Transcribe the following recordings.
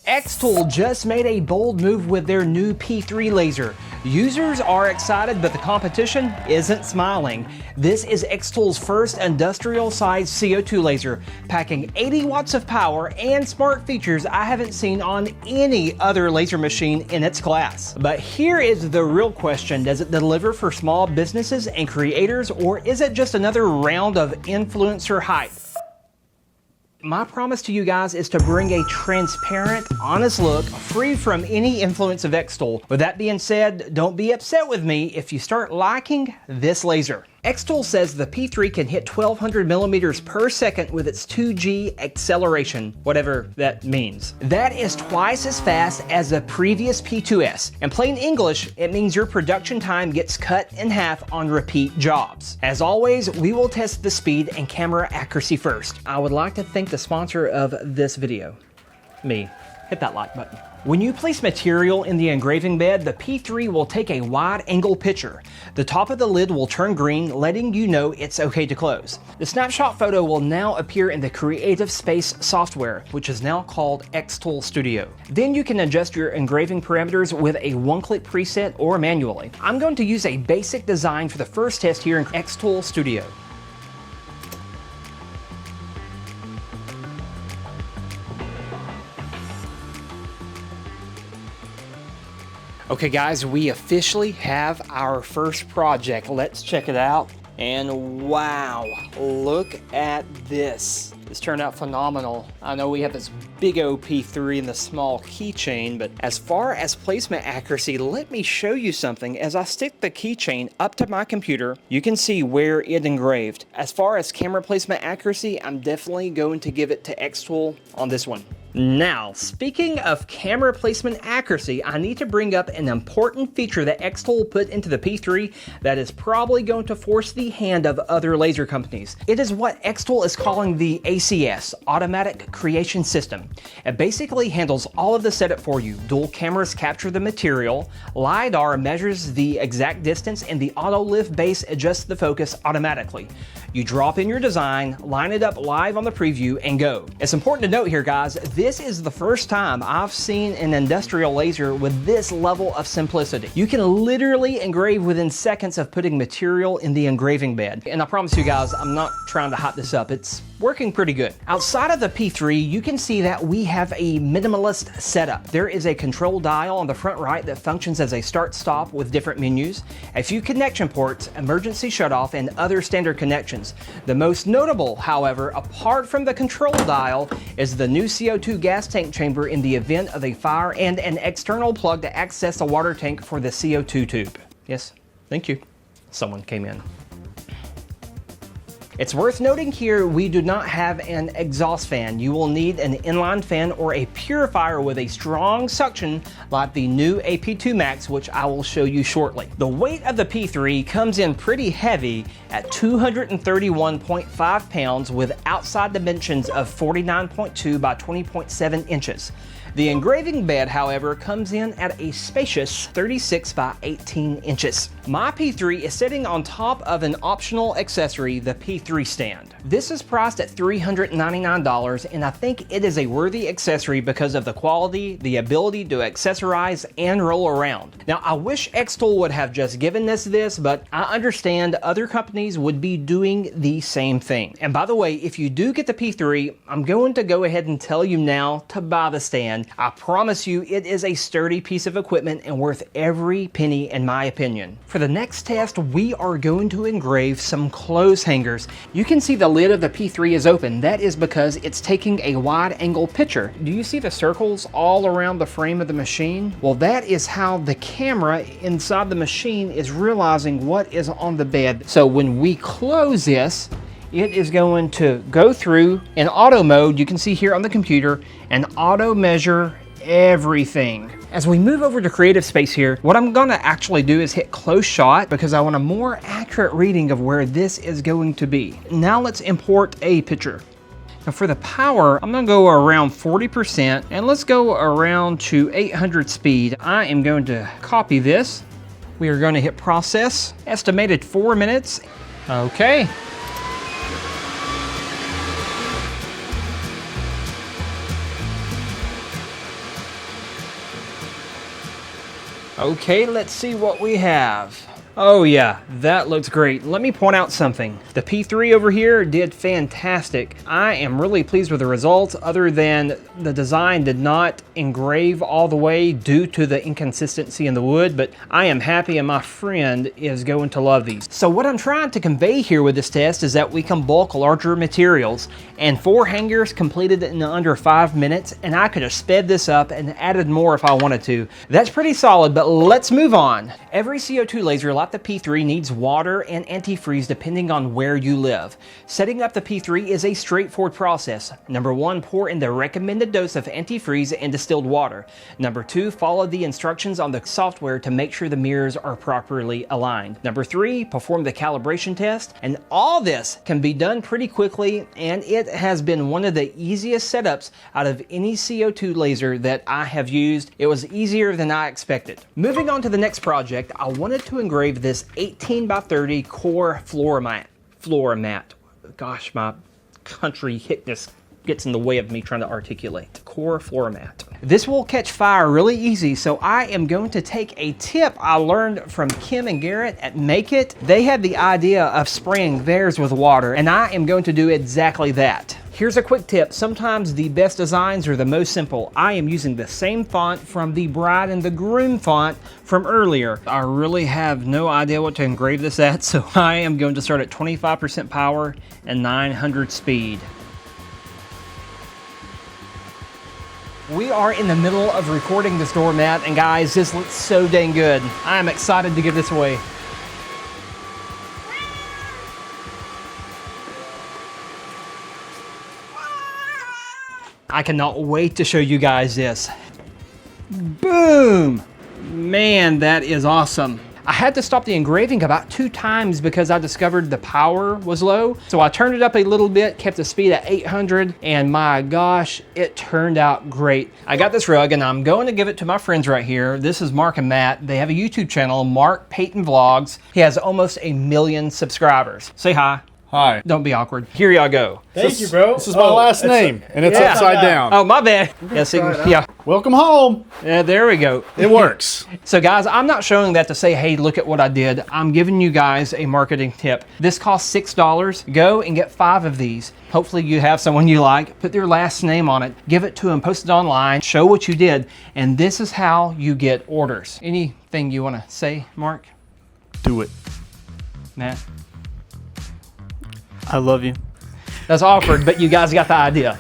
xTool just made a bold move with their new P3 laser. Users are excited, but the competition isn't smiling. This is xTool's first industrial-sized CO2 laser, packing 80 watts of power and smart features I haven't seen on any other laser machine in its class. But here is the real question: does it deliver for small businesses and creators, or is it just another round of influencer hype? My promise to you guys is to bring a transparent, honest look, free from any influence of xTool. With that being said, don't be upset with me if you start liking this laser. xTool says the P3 can hit 1200 millimeters per second with its 2G acceleration, whatever that means. That is twice as fast as the previous P2S. In plain English, it means your production time gets cut in half on repeat jobs. As always, we will test the speed and camera accuracy first. I would like to thank the sponsor of this video, me. Hit that like button. When you place material in the engraving bed, the P3 will take a wide-angle picture. The top of the lid will turn green, letting you know it's okay to close. The snapshot photo will now appear in the Creative Space software, which is now called xTool Studio. Then you can adjust your engraving parameters with a one-click preset or manually. I'm going to use a basic design for the first test here in xTool Studio. Okay guys, we officially have our first project. Let's check it out. And wow, look at this. This turned out phenomenal. I know we have this big P3 and the small keychain, but as far as placement accuracy, let me show you something. As I stick the keychain up to my computer, you can see where it engraved. As far as camera placement accuracy, I'm definitely going to give it to xTool on this one. Now, speaking of camera placement accuracy, I need to bring up an important feature that xTool put into the P3 that is probably going to force the hand of other laser companies. It is what xTool is calling the ACS, Automatic Creation System. It basically handles all of the setup for you. Dual cameras capture the material, LiDAR measures the exact distance, and the auto lift base adjusts the focus automatically. You drop in your design, line it up live on the preview, and go. It's important to note here, guys, this is the first time I've seen an industrial laser with this level of simplicity. You can literally engrave within seconds of putting material in the engraving bed. And I promise you guys, I'm not trying to hype this up. It's working pretty good. Outside of the P3, you can see that we have a minimalist setup. There is a control dial on the front right that functions as a start-stop with different menus, a few connection ports, emergency shutoff, and other standard connections. The most notable, however, apart from the control dial, is the new CO2 gas tank chamber in the event of a fire and an external plug to access the water tank for the CO2 tube. Yes, thank you. Someone came in. It's worth noting here, we do not have an exhaust fan. You will need an inline fan or a purifier with a strong suction like the new Ap2 MAX, which I will show you shortly. The weight of the P3 comes in pretty heavy at 231.5 pounds with outside dimensions of 49.2 by 20.7 inches. The engraving bed, however, comes in at a spacious 36 by 18 inches. My P3 is sitting on top of an optional accessory, the P3 stand. This is priced at $399, and I think it is a worthy accessory because of the quality, the ability to accessorize and roll around. Now, I wish xTool would have just given us this, but I understand other companies would be doing the same thing. And by the way, if you do get the P3, I'm going to go ahead and tell you now to buy the stand. I promise you it is a sturdy piece of equipment and worth every penny in my opinion. For the next test, we are going to engrave some clothes hangers. You can see the lid of the P3 is open. That is because it's taking a wide angle picture. Do you see the circles all around the frame of the machine? Well, that is how the camera inside the machine is realizing what is on the bed. So when we close this, it is going to go through in auto mode. You can see here on the computer and auto measure everything. As we move over to Creative Space here, what I'm gonna actually do is hit close shot because I want a more accurate reading of where this is going to be. Now let's import a picture. Now for the power, I'm gonna go around 40% and let's go around to 800 speed. I am going to copy this. We are going to hit process, estimated 4 minutes. Okay. Okay, let's see what we have. Oh yeah, that looks great. Let me point out something. The P3 over here did fantastic. I am really pleased with the results, other than the design did not engrave all the way due to the inconsistency in the wood, but I am happy and my friend is going to love these. So what I'm trying to convey here with this test is that we can bulk larger materials, and 4 hangers completed in under 5 minutes, and I could have sped this up and added more if I wanted to. That's pretty solid, but let's move on. Every CO2 laser like the P3 needs water and antifreeze depending on where you live. Setting up the P3 is a straightforward process. Number 1, pour in the recommended dose of antifreeze and distilled water. Number 2, follow the instructions on the software to make sure the mirrors are properly aligned. Number 3, perform the calibration test. And all this can be done pretty quickly, and it has been one of the easiest setups out of any CO2 laser that I have used. It was easier than I expected. Moving on to the next project, I wanted to engrave this 18 by 30 core floor mat. Gosh, my country hickness gets in the way of me trying to articulate. Core floor mat. This will catch fire really easy, so I am going to take a tip I learned from Kim and Garrett at Make It. They had the idea of spraying theirs with water, and I am going to do exactly that. Here's a quick tip. Sometimes the best designs are the most simple. I am using the same font from the bride and the groom font from earlier. I really have no idea what to engrave this at, so I am going to start at 25% power and 900 speed. We are in the middle of recording this doormat, and guys, this looks so dang good. I am excited to give this away. I cannot wait to show you guys this. Boom! Man, that is awesome. I had to stop the engraving about 2 times because I discovered the power was low. So I turned it up a little bit, kept the speed at 800, and my gosh, it turned out great. I got this rug and I'm going to give it to my friends right here. This is Mark and Matt. They have a YouTube channel, Mark Payton Vlogs. He has almost 1 million subscribers. Say hi. Hi. Don't be awkward. Here y'all go. Thank you, bro. This is my last name, and it's upside down. Oh, my bad. Yeah, see, yeah. Welcome home. Yeah, there we go. It works. So guys, I'm not showing that to say, hey, look at what I did. I'm giving you guys a marketing tip. This costs $6. Go and get 5 of these. Hopefully you have someone you like. Put their last name on it. Give it to them. Post it online. Show what you did. And this is how you get orders. Anything you want to say, Mark? Do it. Matt? I love you. That's awkward, but you guys got the idea.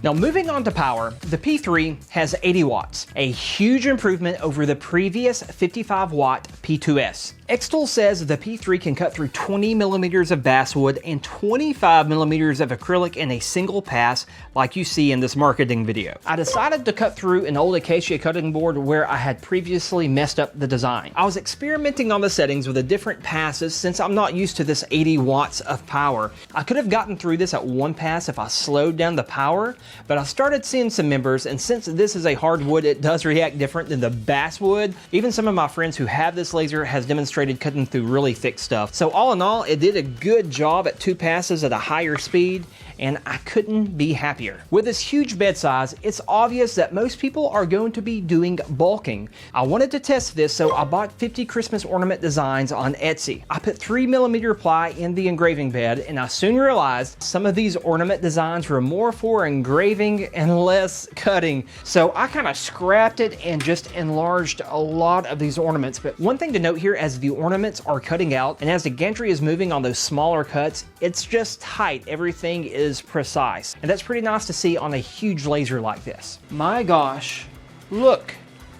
Now, moving on to power, the P3 has 80 watts, a huge improvement over the previous 55 watt P2S. xTool says the P3 can cut through 20 millimeters of basswood and 25 millimeters of acrylic in a single pass, like you see in this marketing video. I decided to cut through an old acacia cutting board where I had previously messed up the design. I was experimenting on the settings with the different passes since I'm not used to this 80 watts of power. I could have gotten through this at 1 pass if I slowed down the power, but I started seeing some members, and since this is a hardwood, it does react different than the basswood. Even some of my friends who have this laser has demonstrated cutting through really thick stuff. So all in all, it did a good job at 2 passes at a higher speed, and I couldn't be happier. With this huge bed size, it's obvious that most people are going to be doing bulking. I wanted to test this, so I bought 50 Christmas ornament designs on Etsy. I put 3mm ply in the engraving bed, and I soon realized some of these ornament designs were more for engraving and less cutting. So I kind of scrapped it and just enlarged a lot of these ornaments. But one thing to note here, as the ornaments are cutting out and as the gantry is moving on those smaller cuts, it's just tight. Everything is precise. And that's pretty nice to see on a huge laser like this. My gosh, look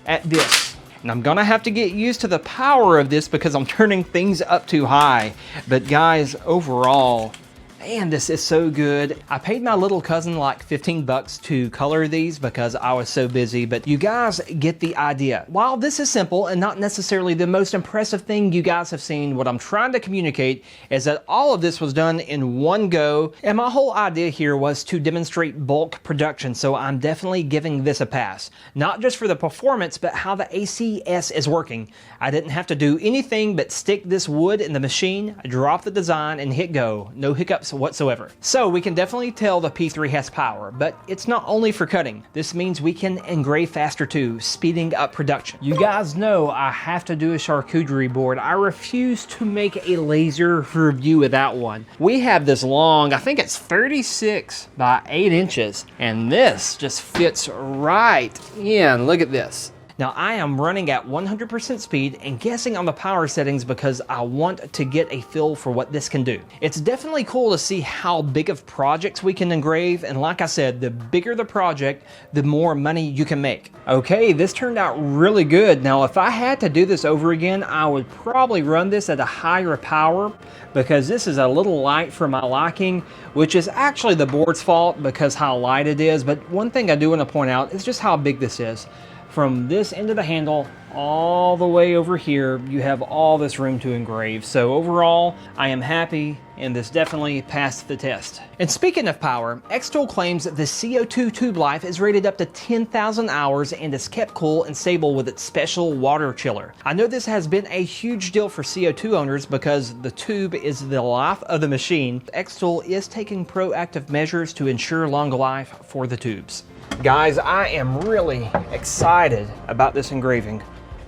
at this. And I'm gonna have to get used to the power of this because I'm turning things up too high. But guys, overall, man, this is so good. I paid my little cousin like 15 bucks to color these because I was so busy, but you guys get the idea. While this is simple and not necessarily the most impressive thing you guys have seen, what I'm trying to communicate is that all of this was done in one go, and my whole idea here was to demonstrate bulk production, so I'm definitely giving this a pass. Not just for the performance, but how the ACS is working. I didn't have to do anything but stick this wood in the machine, drop the design, and hit go. No hiccups performance whatsoever. So we can definitely tell the P3 has power, but it's not only for cutting. This means we can engrave faster too, speeding up production. You guys know I have to do a charcuterie board. I refuse to make a laser review without one. We have this long, I think it's 36 by 8 inches, and this just fits right in. Look at this. Now I am running at 100% speed and guessing on the power settings because I want to get a feel for what this can do. It's definitely cool to see how big of projects we can engrave, and like I said, the bigger the project, the more money you can make. Okay, this turned out really good. Now if I had to do this over again, I would probably run this at a higher power because this is a little light for my liking, which is actually the board's fault because how light it is. But one thing I do want to point out is just how big this is. From this end of the handle all the way over here, you have all this room to engrave. So overall, I am happy, and this definitely passed the test. And speaking of power, xTool claims that the CO₂ tube life is rated up to 10,000 hours and is kept cool and stable with its special water chiller. I know this has been a huge deal for CO₂ owners because the tube is the life of the machine. xTool is taking proactive measures to ensure long life for the tubes. Guys, I am really excited about this engraving.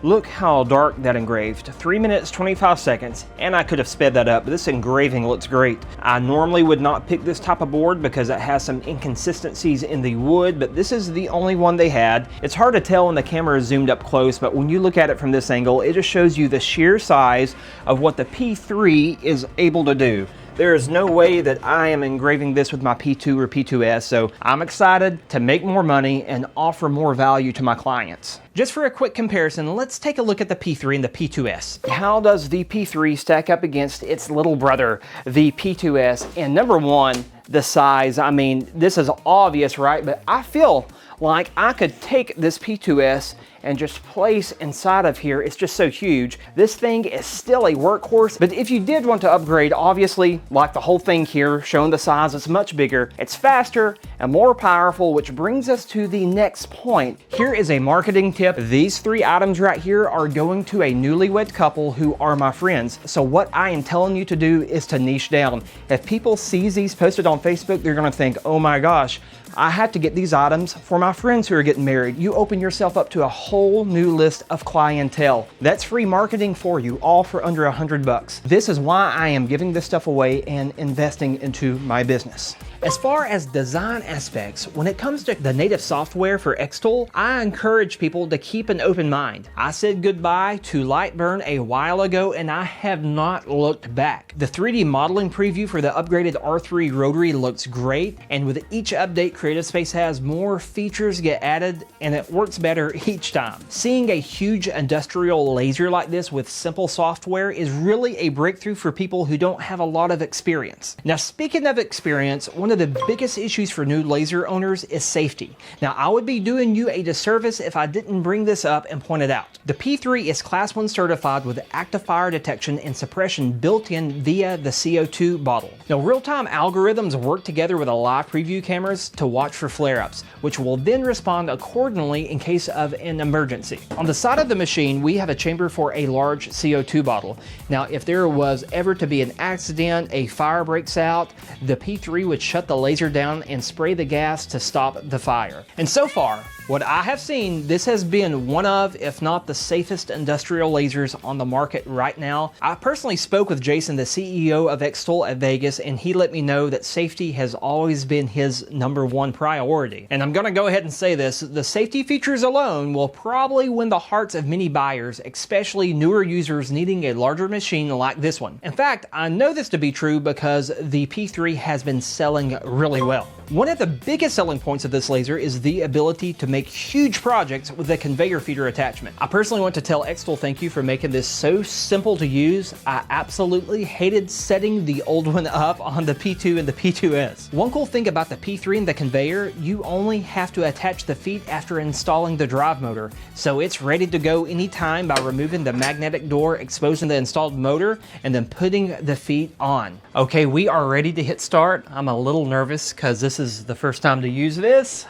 Look how dark that engraved. 3 minutes, 25 seconds, and I could have sped that up, but this engraving looks great. I normally would not pick this type of board because it has some inconsistencies in the wood, but this is the only one they had. It's hard to tell when the camera is zoomed up close, but when you look at it from this angle, it just shows you the sheer size of what the P3 is able to do. There is no way that I am engraving this with my P2 or P2S, so I'm excited to make more money and offer more value to my clients. Just for a quick comparison, let's take a look at the P3 and the P2S. How does the P3 stack up against its little brother, the P2S? And number one, the size. I mean, this is obvious, right? But I feel like I could take this P2S and just place inside of here. It's just so huge. This thing is still a workhorse, but if you did want to upgrade, obviously, like the whole thing here, showing the size, it's much bigger, it's faster and more powerful, which brings us to the next point. Here is a marketing tip. These 3 items right here are going to a newlywed couple who are my friends. So what I am telling you to do is to niche down. If people see these posted on Facebook, they're gonna think, oh my gosh, I have to get these items for my friends who are getting married. You open yourself up to a whole new list of clientele. That's free marketing for you, all for under $100. This is why I am giving this stuff away and investing into my business. As far as design aspects, when it comes to the native software for xTool, I encourage people to keep an open mind. I said goodbye to Lightburn a while ago and I have not looked back. The 3D modeling preview for the upgraded R3 rotary looks great, and with each update Creative Space has, more features get added and it works better each time. Seeing a huge industrial laser like this with simple software is really a breakthrough for people who don't have a lot of experience. Now, speaking of experience, one of the biggest issues for new laser owners is safety. Now, I would be doing you a disservice if I didn't bring this up and point it out. The P3 is Class 1 certified with active fire detection and suppression built in via the CO₂ bottle. Now, real-time algorithms work together with a live preview cameras to watch for flare-ups, which will then respond accordingly in case of an emergency. On the side of the machine, we have a chamber for a large CO₂ bottle. Now, if there was ever to be an accident, a fire breaks out, the P3 would shut the laser down and spray the gas to stop the fire. And so far, what I have seen, this has been one of, if not the safest industrial lasers on the market right now. I personally spoke with Jason, the CEO of xTool at Vegas, and he let me know that safety has always been his #1 priority. And I'm gonna go ahead and say this, the safety features alone will probably win the hearts of many buyers, especially newer users needing a larger machine like this one. In fact, I know this to be true because the P3 has been selling really well. One of the biggest selling points of this laser is the ability to make huge projects with a conveyor feeder attachment. I personally want to tell xTool thank you for making this so simple to use. I absolutely hated setting the old one up on the P2 and the P2S. One cool thing about the P3 and the conveyor, you only have to attach the feet after installing the drive motor. So it's ready to go anytime by removing the magnetic door, exposing the installed motor, and then putting the feet on. Okay, we are ready to hit start. I'm a little nervous because this is the first time to use this.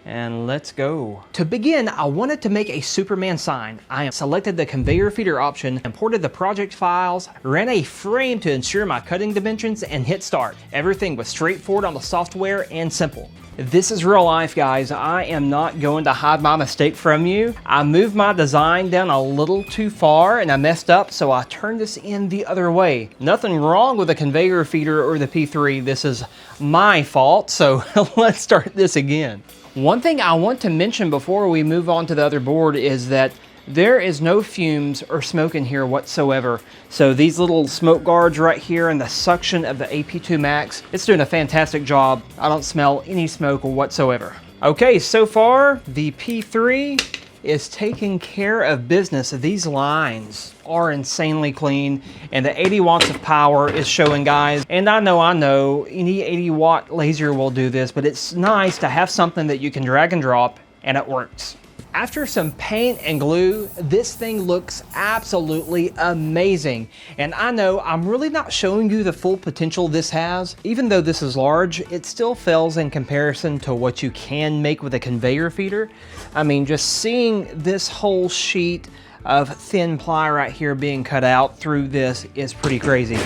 And let's go. To begin, I wanted to make a Superman sign. I selected the conveyor feeder option, imported the project files, ran a frame to ensure my cutting dimensions, and hit start. Everything was straightforward on the software and simple. This is real life, guys. I am not going to hide my mistake from you. I moved my design down a little too far and I messed up, so I turned this in the other way. Nothing wrong with the conveyor feeder or the P3. This is my fault, so let's start this again. One thing I want to mention before we move on to the other board is that there is no fumes or smoke in here whatsoever. So these little smoke guards right here and the suction of the Ap2 MAX, it's doing a fantastic job. I don't smell any smoke whatsoever. Okay, so far the P3 is taking care of business. These lines are insanely clean and the 80 watts of power is showing, guys. And I know any 80 watt laser will do this, but it's nice to have something that you can drag and drop and it works. After some paint and glue, this thing looks absolutely amazing. And I know I'm really not showing you the full potential this has. Even though this is large, it still fails in comparison to what you can make with a conveyor feeder. I mean, just seeing this whole sheet of thin ply right here being cut out through this is pretty crazy.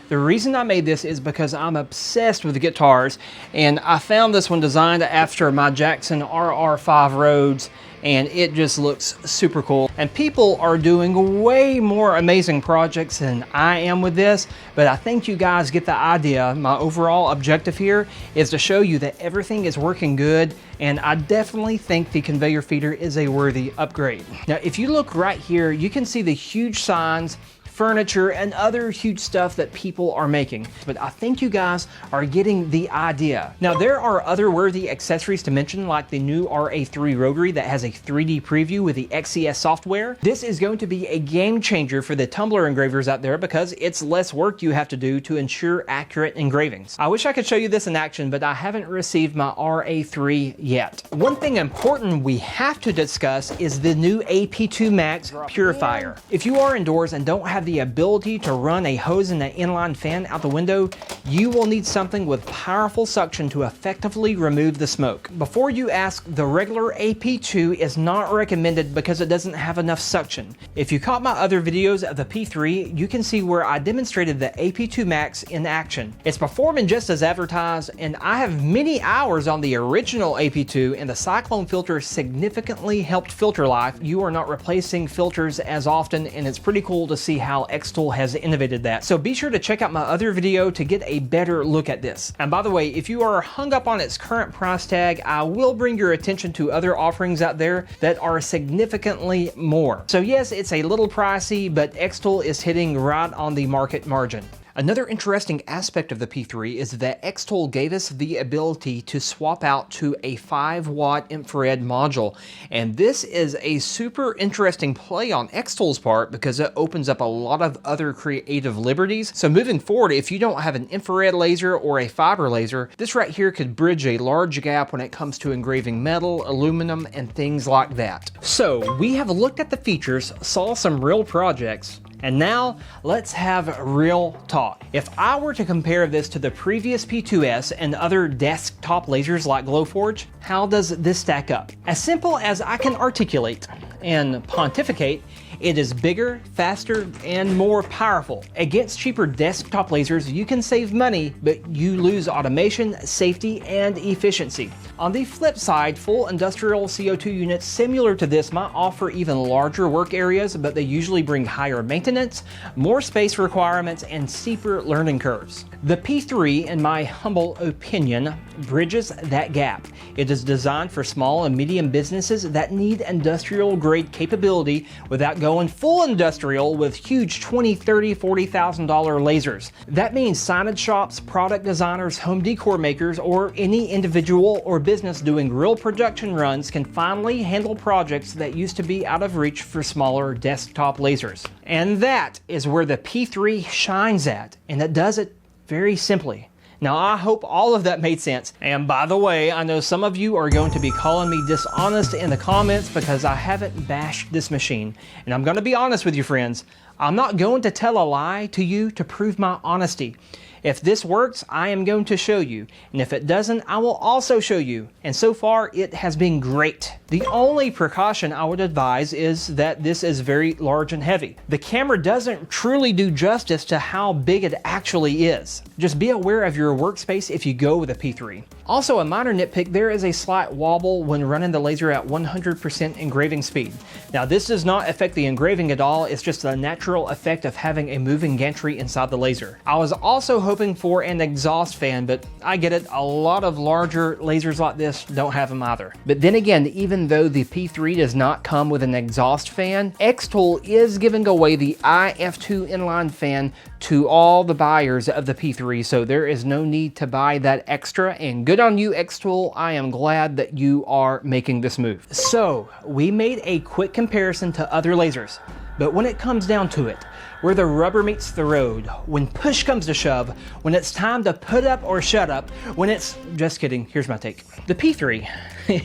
The reason I made this is because I'm obsessed with guitars, and I found this one designed after my Jackson RR5 Rhodes, and it just looks super cool. And people are doing way more amazing projects than I am with this, but I think you guys get the idea. My overall objective here is to show you that everything is working good, and I definitely think the conveyor feeder is a worthy upgrade. Now, if you look right here, you can see the huge signs, furniture, and other huge stuff that people are making. But I think you guys are getting the idea. Now, there are other worthy accessories to mention, like the new RA3 rotary that has a 3D preview with the XCS software. This is going to be a game changer for the tumbler engravers out there because it's less work you have to do to ensure accurate engravings. I wish I could show you this in action, but I haven't received my RA3 yet. One thing important we have to discuss is the new Ap2 MAX purifier. If you are indoors and don't have the ability to run a hose and an inline fan out the window, you will need something with powerful suction to effectively remove the smoke. Before you ask, the regular Ap2 is not recommended because it doesn't have enough suction. If you caught my other videos of the P3, you can see where I demonstrated the Ap2 MAX in action. It's performing just as advertised, and I have many hours on the original Ap2, and the cyclone filter significantly helped filter life. You are not replacing filters as often, and it's pretty cool to see how xTool has innovated that. So be sure to check out my other video to get a better look at this. And by the way, if you are hung up on its current price tag, I will bring your attention to other offerings out there that are significantly more. So yes, it's a little pricey, but xTool is hitting right on the market margin. Another interesting aspect of the P3 is that xTool gave us the ability to swap out to a 5-watt infrared module. And this is a super interesting play on xTool's part because it opens up a lot of other creative liberties. So moving forward, if you don't have an infrared laser or a fiber laser, this right here could bridge a large gap when it comes to engraving metal, aluminum, and things like that. So we have looked at the features, saw some real projects, and now let's have real talk. If I were to compare this to the previous P2S and other desktop lasers like Glowforge, how does this stack up? As simple as I can articulate and pontificate, it is bigger, faster, and more powerful. Against cheaper desktop lasers, you can save money, but you lose automation, safety, and efficiency. On the flip side, full industrial CO2 units similar to this might offer even larger work areas, but they usually bring higher maintenance, more space requirements, and steeper learning curves. The P3, in my humble opinion, bridges that gap. It is designed for small and medium businesses that need industrial grade capability without going full industrial with huge $20,000, $30,000, $40,000 lasers. That means signage shops, product designers, home decor makers, or any individual or business doing real production runs can finally handle projects that used to be out of reach for smaller desktop lasers. And that is where the P3 shines at, and it does it very simply. Now, I hope all of that made sense. And by the way, I know some of you are going to be calling me dishonest in the comments because I haven't bashed this machine. And I'm going to be honest with you, friends. I'm not going to tell a lie to you to prove my honesty. If this works, I am going to show you. And if it doesn't, I will also show you. And so far, it has been great. The only precaution I would advise is that this is very large and heavy. The camera doesn't truly do justice to how big it actually is. Just be aware of your workspace if you go with a P3. Also, a minor nitpick, there is a slight wobble when running the laser at 100% engraving speed. Now, this does not affect the engraving at all. It's just a natural effect of having a moving gantry inside the laser. I was also hoping for an exhaust fan, but I get it. A lot of larger lasers like this don't have them either. But then again, even though the P3 does not come with an exhaust fan, xTool is giving away the Ap2 inline fan to all the buyers of the P3, so there is no need to buy that extra, and good on you, xTool. I am glad that you are making this move. So, we made a quick comparison to other lasers, but when it comes down to it, where the rubber meets the road, when push comes to shove, when it's time to put up or shut up, when it's... Just kidding, here's my take. The P3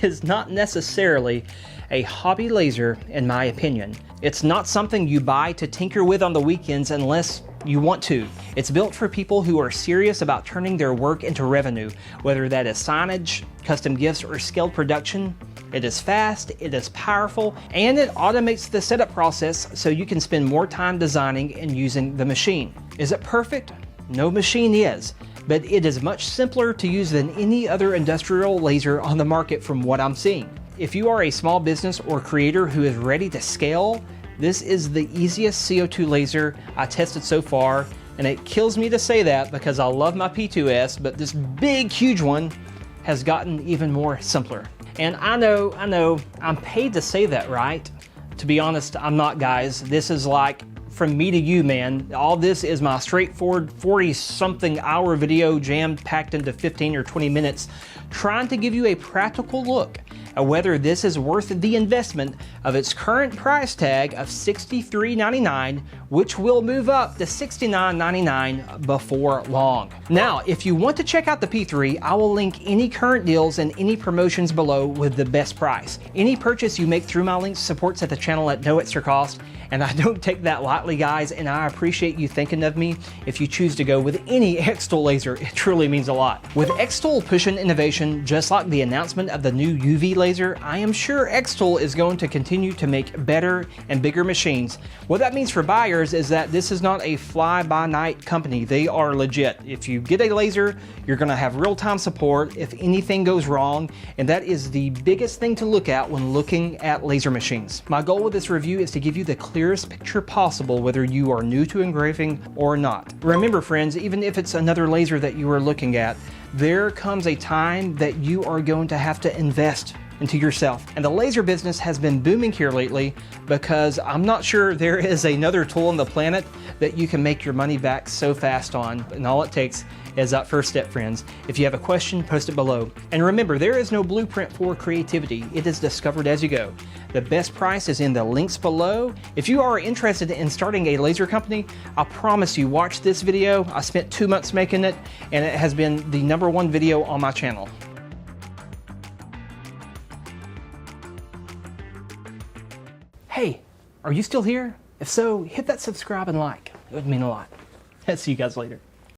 is not necessarily a hobby laser, in my opinion. It's not something you buy to tinker with on the weekends unless you want to. It's built for people who are serious about turning their work into revenue, whether that is signage, custom gifts, or scaled production. It is fast, it is powerful, and it automates the setup process so you can spend more time designing and using the machine. Is it perfect? No machine is, but it is much simpler to use than any other industrial laser on the market from what I'm seeing. If you are a small business or creator who is ready to scale, this is the easiest CO2 laser I tested so far, and it kills me to say that because I love my P2S, but this big, huge one has gotten even more simpler. And I know, I'm paid to say that, right? To be honest, I'm not, guys. This is like from me to you, man. All this is my straightforward 40-something hour video jammed packed into 15 or 20 minutes, trying to give you a practical look at whether this is worth the investment of its current price tag of $63.99, which will move up to $69.99 before long. Now, if you want to check out the P3, I will link any current deals and any promotions below with the best price. Any purchase you make through my links supports the channel at no extra cost, and I don't take that lightly, guys, and I appreciate you thinking of me if you choose to go with any xTool laser. It truly means a lot. With xTool pushing innovation, just like the announcement of the new UV laser, I am sure xTool is going to continue to make better and bigger machines. What that means for buyers is that this is not a fly-by-night company. They are legit. If you get a laser, you're gonna have real-time support if anything goes wrong, and that is the biggest thing to look at when looking at laser machines. My goal with this review is to give you the clearest picture possible whether you are new to engraving or not. Remember, friends, even if it's another laser that you are looking at, there comes a time that you are going to have to invest into yourself. And the laser business has been booming here lately because I'm not sure there is another tool on the planet that you can make your money back so fast on, and all it takes is that first step, friends. If you have a question, post it below. And remember, there is no blueprint for creativity. It is discovered as you go. The best price is in the links below. If you are interested in starting a laser company, I promise you, watch this video. I spent 2 months making it, and it has been the #1 video on my channel. Hey, are you still here? If so, hit that subscribe and like. It would mean a lot. See you guys later.